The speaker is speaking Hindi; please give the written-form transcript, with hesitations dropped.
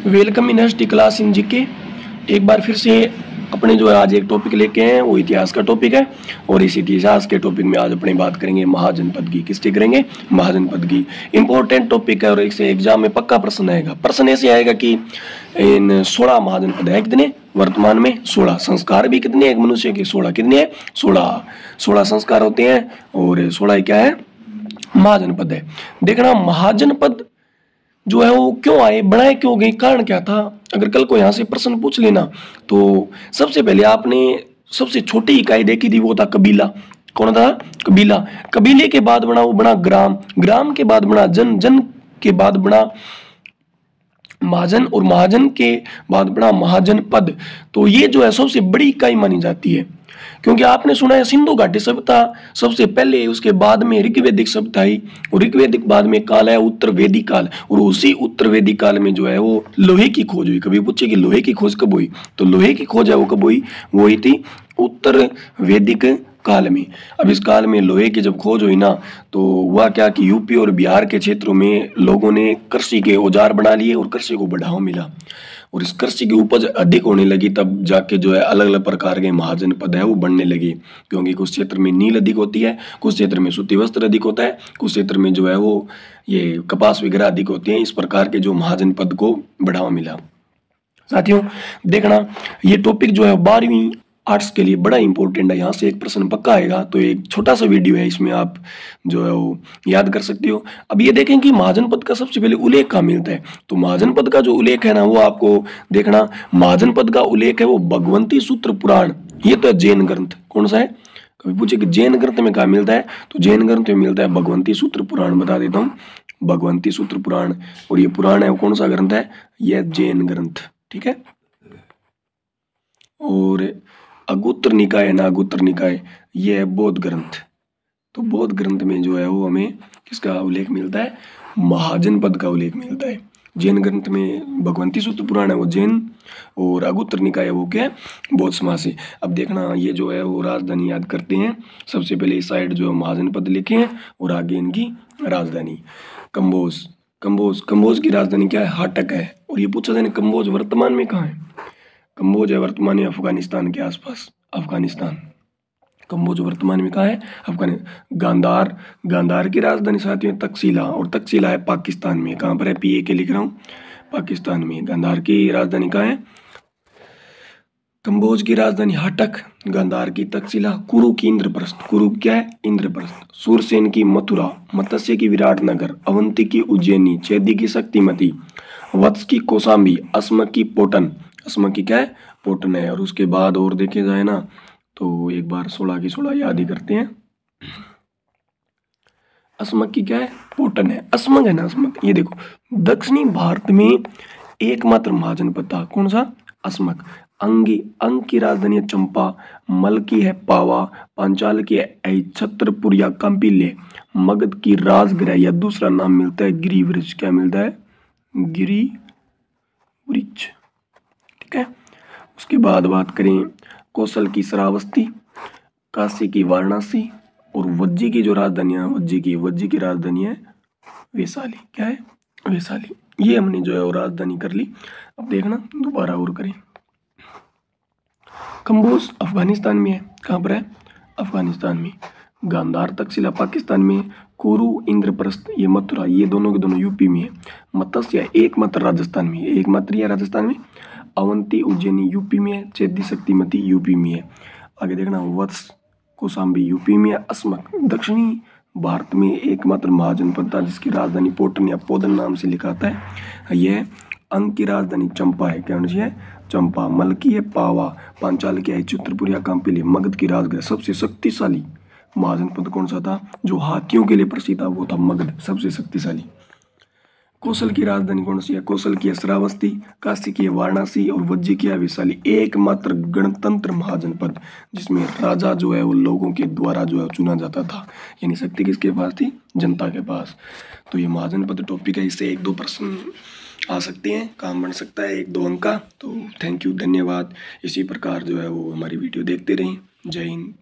Welcome in ST class in GK. एक बार फिर से अपने जो है आज एक टॉपिक लेके हैं, वो इतिहास का टॉपिक है। और इस इतिहास के टॉपिक में आज अपनी बात करेंगे महाजनपद की। किसकी करेंगे? महाजनपद की। इंपॉर्टेंट टॉपिक है और इससे एग्जाम में पक्का प्रश्न आएगा। प्रश्न ऐसे आएगा कि इन 16 महाजनपद है, कितने वर्तमान में? 16। संस्कार भी कितने? एक मनुष्य के 16 कितने हैं? 16 संस्कार होते हैं और 16 क्या है? महाजनपद है। देखना महाजनपद जो है वो क्यों आए, बनाए क्यों गए, कारण क्या था? अगर कल को यहाँ से प्रश्न पूछ लेना तो सबसे पहले आपने सबसे छोटी इकाई देखी थी, वो था कबीला। कौन था? कबीला। कबीले के बाद बना वो बना ग्राम, ग्राम के बाद बना जन, जन के बाद बना महाजन और महाजन के बाद बना महाजनपद। तो ये जो है सबसे बड़ी इकाई मानी जाती है, क्योंकि आपने सुना है सिंधु घाटी सभ्यता सबसे पहले, उसके बाद में ऋग्वैदिक सभ्यता आई और ऋग्वैदिक बाद में काल है उत्तर वैदिक काल। और उसी उत्तर वैदिक काल में जो है वो लोहे की खोज हुई। कभी पूछे कि लोहे की खोज कब हुई? तो लोहे की खोज है वो कब हुई? वो हुई थी उत्तर वैदिक काल में। अब इस काल में लोहे की जब खोज हुई ना, तो हुआ क्या कि यूपी और बिहार के क्षेत्रों में लोगों ने कृषि के औजार बना लिए और कृषि को बढ़ावा मिला और इस कृषि की उपज अधिक होने लगी। तब जाके जो है अलग अलग प्रकार के महाजनपद है वो बनने लगे, क्योंकि कुछ क्षेत्र में नील अधिक होती है, कुछ क्षेत्र में सूती वस्त्र अधिक होता है, कुछ क्षेत्र में जो है वो ये कपास वगैरह अधिक होती है। इस प्रकार के जो महाजनपद को बढ़ावा मिला। साथियों देखना, ये टॉपिक जो है 12वीं आर्ट्स के लिए बड़ा इंपॉर्टेंट है। यहाँ से एक प्रश्न पक्का आएगा, तो एक छोटा सा वीडियो है, इसमें आप जो है वो याद कर सकते हो। अब ये देखें कि महाजनपद का सबसे पहले उल्लेख कहाँ मिलता है। तो महाजनपद का जो उल्लेख है ना, वो आपको देखना, महाजनपद का उल्लेख है वो भगवंती सूत्र पुराण। ये तो है जैन ग्रंथ। कौन सा है? कभी पूछे कि जैन ग्रंथ में कहाँ मिलता है, तो जैन ग्रंथ में मिलता है भगवंती सूत्र पुराण। बता देता हूँ, भगवंती सूत्र पुराण। और ये पुराण है वो कौन सा ग्रंथ है? यह जैन ग्रंथ। ठीक है। और अगुत्र निकाय है ना, अगुत्र निकाय, ये है बौद्ध ग्रंथ। तो बौद्ध ग्रंथ में जो है वो हमें किसका उल्लेख मिलता है? महाजनपद का उल्लेख मिलता है। जैन ग्रंथ में भगवंती सूत्र पुराण है वो जैन, और अगुत्र निकाय है वो क्या है? बौद्ध समाज से। अब देखना, ये जो है वो राजधानी याद करते हैं। सबसे पहले इस साइड जो है महाजनपद लिखे हैं और आगे इनकी राजधानी कंबोज। कंबोज की राजधानी क्या है? हाटक है। और ये पूछा जाए कंबोज वर्तमान में कहाँ है? कंबोज है वर्तमान में अफगानिस्तान के आसपास। अफगानिस्तान। कंबोज वर्तमान में कहाँ है? अफगानिस्तान। गांधार, गांधार की राजधानी साथियों तक्षशिला, और तक्षशिला है पाकिस्तान में। कहाँ पर है? PA के लिख रहा हूँ, पाकिस्तान में। गांधार की राजधानी कहाँ है? कंबोज की राजधानी हटक, गांधार की तक्षशिला। कुरु की इंद्रप्रस्थ। कुरु क्या है? इंद्रप्रस्थ। सूरसेन की मथुरा, मत्स्य की विराटनगर, अवंती की उज्जैनी, चेदी की शक्तिमती, वत्स की कौशाम्बी, अस्मक की पोटन। अस्मक की क्या है? पोटन है। और उसके बाद और देखे जाए ना, तो एक बार 16 की 16 याद ही करते हैं। अस्मक की क्या है? पोटन है। अस्मक है ना, अस्मक। ये देखो, दक्षिणी भारत में एकमात्र महाजनपद था। कौन सा? अस्मक। अंग की राजधानी है चंपा, मल की है पावा, पांचाल की है छत्रपुर या कंपिल्य, मगध की राजगृह या दूसरा नाम मिलता है गिरिवृक्ष। क्या मिलता है? गिरिवृक्ष। ठीक है। उसके बाद बात करें कौशल की श्रावस्ती, काशी की वाराणसी, और वज्जी की जो राजधानी है, वज्जी की राजधानी है वैशाली। क्या है? वैशाली। ये हमने जो है वो राजधानी कर ली। अब देखना दोबारा और करें। कंबोज अफगानिस्तान में है। कहाँ पर है? अफगानिस्तान में। गांधार तक्षशिला पाकिस्तान में। कुरु इंद्रप्रस्थ ये मथुरा, ये दोनों के दोनों यूपी में है। मत्स्य एकमात्र राजस्थान में है, एकमात्र है राजस्थान में। अवंती उज्जैनी यूपी में है। चेदी शक्तिमती यूपी में है। आगे देखना, वत्स कौशाम्बी यूपी में है। अस्मक दक्षिणी भारत में एकमात्र महाजनपद था जिसकी राजधानी पोटन या पोदन नाम से लिखाता है। यह अंग की राजधानी चंपा है। क्या होना चाहिए? चंपा। मल की है पावा, पांचाल की है चित्रपुर या कांपिल्य, मगध की राजगृह। सबसे शक्तिशाली महाजनपद कौन सा था? जो हाथियों के लिए प्रसिद्ध था वो था मगध, सबसे शक्तिशाली। कौशल की राजधानी कौन सी है? कौशल की है श्रावस्ती, काशी की है वाराणसी, और वज्जी की है वैशाली। एकमात्र गणतंत्र महाजनपद जिसमें राजा जो है वो लोगों के द्वारा जो है चुना जाता था, यानी शक्ति किसके पास थी? जनता के पास। तो ये महाजनपद टॉपिक है, इससे 1-2 प्रश्न आ सकते हैं, काम बन सकता है 1-2 अंक का। तो थैंक यू, धन्यवाद। इसी प्रकार जो है वो हमारी वीडियो देखते रहें। जय हिंद।